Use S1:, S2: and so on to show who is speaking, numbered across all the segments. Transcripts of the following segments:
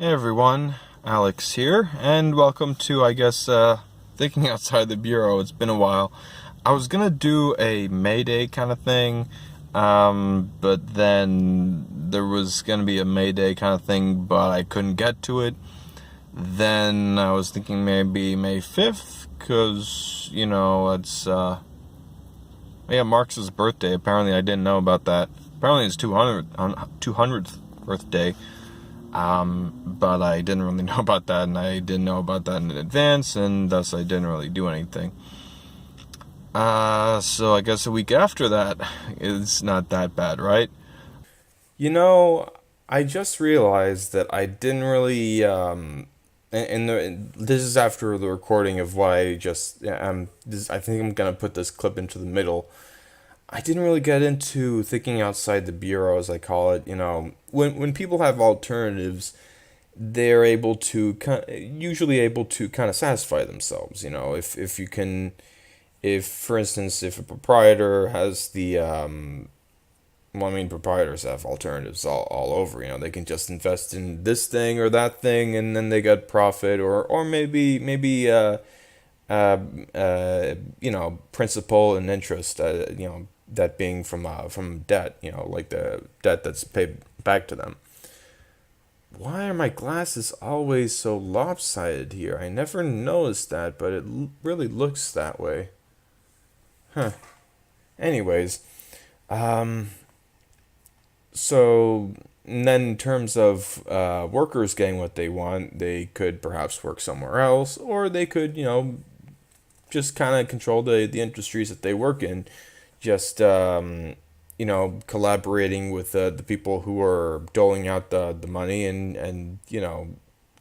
S1: Hey everyone, Alex here, and welcome to, Thinking Outside the Bureau. It's been a while. I was gonna do a May Day kind of thing, but then there was gonna be a May Day kind of thing, but I couldn't get to it. Then I was thinking maybe May 5th, because, Marx's birthday. Apparently I didn't know about that. Apparently it's 200th birthday. But I didn't really know about that, and I didn't know about that in advance, and thus I didn't really do anything. So I guess a week after that is not that bad, right? I just realized that I didn't really, this is after the recording of what I think I'm gonna put this clip into the middle. I didn't really get into thinking outside the bureau, as I call it. When people have alternatives, they're usually able to kind of satisfy themselves. If you can, if for instance, if a proprietor has proprietors have alternatives all over. They can just invest in this thing or that thing, and then they get profit, or uh, principal and interest. That being from debt. Like the debt that's paid back to them. Why are my glasses always so lopsided here? I never noticed that, but it really looks that way. Huh. Anyways, um, so and then in terms of workers getting what they want, they could perhaps work somewhere else, or they could, just kind of control the industries that they work in, just collaborating with the people who are doling out the money, and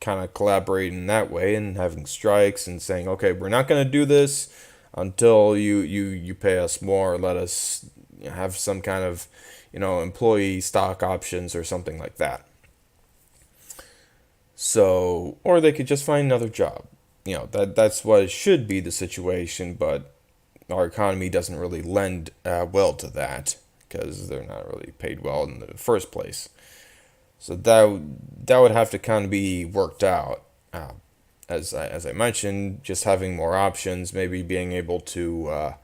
S1: kind of collaborating that way, and having strikes and saying, okay, we're not going to do this until you pay us more, or let us have some kind of employee stock options or something like that. So, or they could just find another job. That's what should be the situation, but our economy doesn't really lend well to that, because they're not really paid well in the first place. So that would have to kind of be worked out. As I mentioned, just having more options, maybe being able to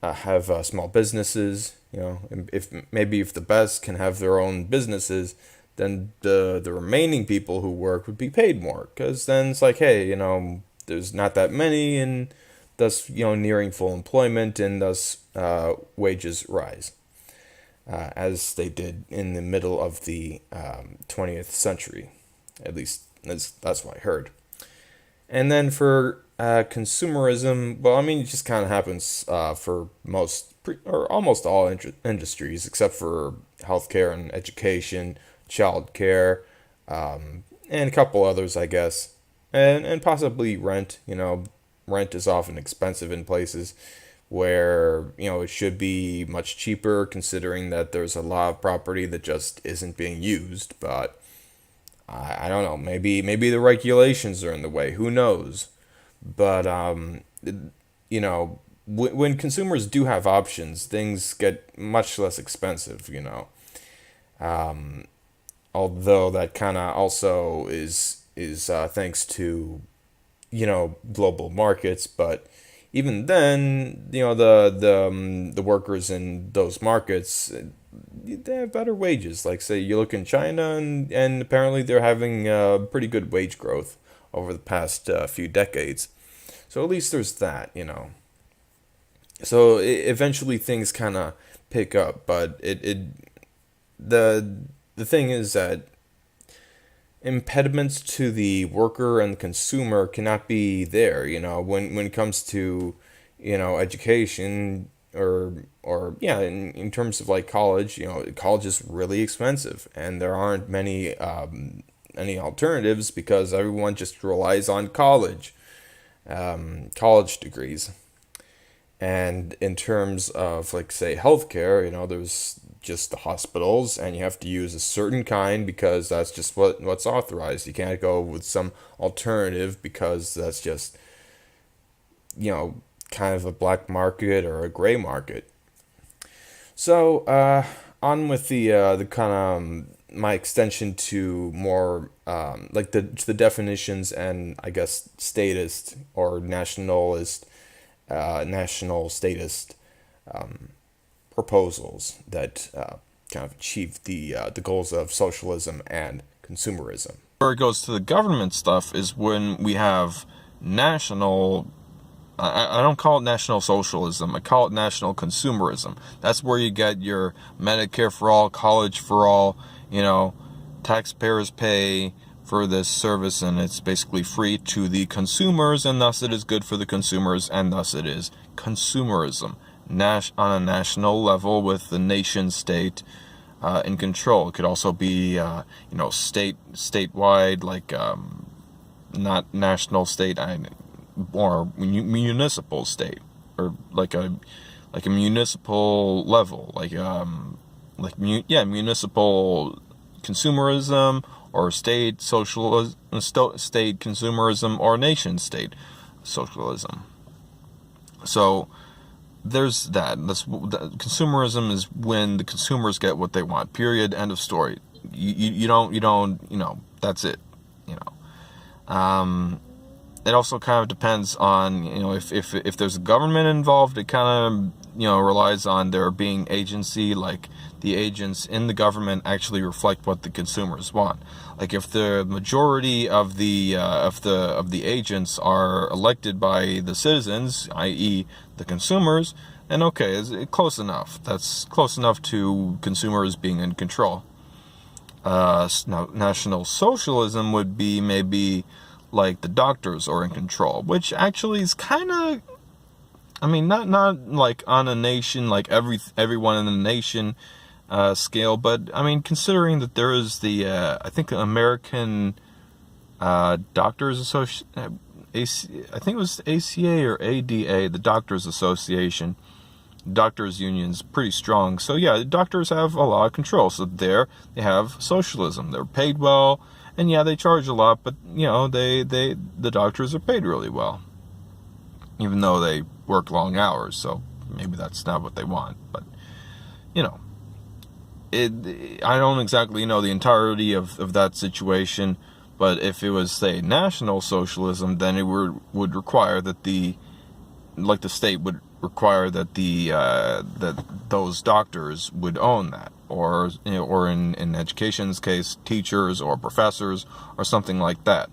S1: have small businesses. If the best can have their own businesses, then the remaining people who work would be paid more, because then it's like, hey, there's not that many, and thus nearing full employment, and thus wages rise, as they did in the middle of the 20th century. At least that's what I heard. And then for consumerism, well, I mean, it just kind of happens for or almost all industries, except for healthcare and education, childcare, and a couple others, I guess, and possibly rent. Rent is often expensive in places where it should be much cheaper, considering that there's a lot of property that just isn't being used. But I don't know. Maybe the regulations are in the way. Who knows? But when consumers do have options, things get much less expensive. Um, Although that kind of also is thanks to global markets. But even then, the workers in those markets, they have better wages. Like, say you look in China, and apparently they're having pretty good wage growth over the past few decades. So at least there's that. So eventually things kind of pick up, but the the thing is that impediments to the worker and the consumer cannot be there. When it comes to education, or yeah, in terms of like college. College is really expensive, and there aren't many any alternatives, because everyone just relies on college degrees. And in terms of, like, say, healthcare, there's just the hospitals, and you have to use a certain kind, because that's just what's authorized. You can't go with some alternative, because that's just, kind of a black market or a gray market. So, on with the kind of my extension to more like the definitions and I guess statist or nationalist, national statist proposals that kind of achieve the goals of socialism and consumerism.
S2: Where it goes to the government stuff is when we have national. I don't call it national socialism. I call it national consumerism. That's where you get your Medicare for all, college for all, taxpayers pay for this service, and it's basically free to the consumers, and thus it is good for the consumers, and thus it is consumerism. On a national level with the nation state in control. It could also be, statewide, like not national state, or municipal state, or like a municipal level, municipal consumerism, or state socialism, state consumerism, or nation state socialism. So there's that. Consumerism is when the consumers get what they want. Period. End of story. You don't. That's it. It also kind of depends on, if there's a government involved, it kind of, relies on there being agency, like the agents in the government actually reflect what the consumers want. Like if the majority of the agents are elected by the citizens, i.e. the consumers, then okay, it's close enough. That's close enough to consumers being in control. Now, National Socialism would be maybe like the doctors are in control, which actually is kind of, not like on a nation, like everyone in the nation scale, but considering that there is the I think American Doctors Association, I think it was ACA or ADA, the Doctors Association, doctors union's pretty strong. So yeah, the doctors have a lot of control. So there they have socialism. They're paid well. And yeah, they charge a lot, but the doctors are paid really well, even though they work long hours. So maybe that's not what they want, but I don't exactly know the entirety of that situation. But if it was, say, National Socialism, then it would require that the state would require that that those doctors would own that, or in education's case, teachers or professors or something like that.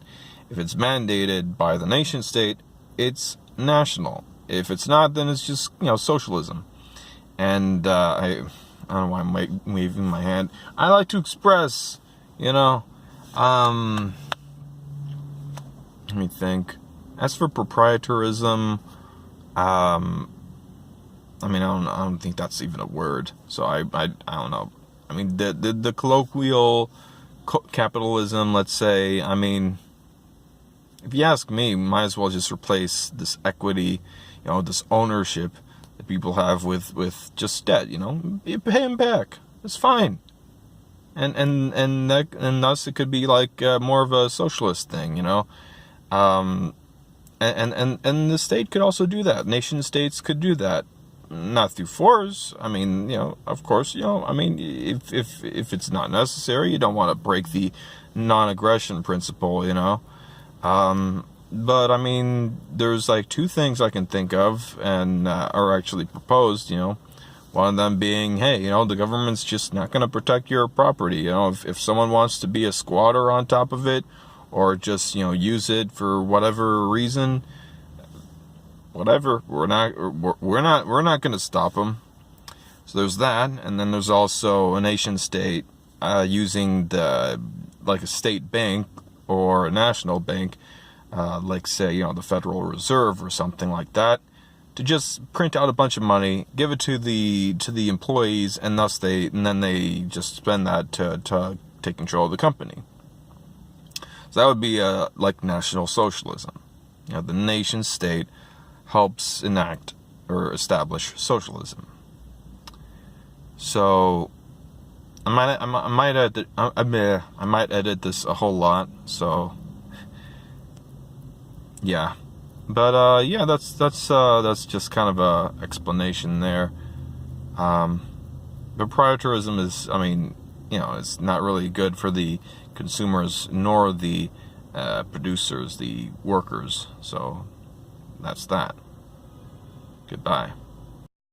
S2: If it's mandated by the nation state, it's national. If it's not, then it's just socialism. And I don't know why I'm waving my hand. I like to express, let me think. As for proprietarism, I don't think that's even a word. So I don't know. The colloquial capitalism, let's say. If you ask me, might as well just replace this equity, this ownership that people have with just debt. You pay them back. It's fine. And thus it could be like more of a socialist thing. And the state could also do that. Nation states could do that. Not through force. Of course, if it's not necessary, you don't want to break the non-aggression principle, But there's like two things I can think of and are actually proposed, One of them being, hey, the government's just not going to protect your property. If someone wants to be a squatter on top of it, or just use it for whatever reason, whatever, we're not going to stop them. So there's that, and then there's also a nation state using a state bank or a national bank, like say the Federal Reserve or something like that, to just print out a bunch of money, give it to the employees, and then they just spend that to take control of the company. So that would be like National Socialism. The nation state helps enact or establish socialism. So I might edit this a whole lot. So yeah, but yeah, that's just kind of a explanation there. Proprietarism is, it's not really good for the consumers nor the producers, the workers. So that's that. Goodbye.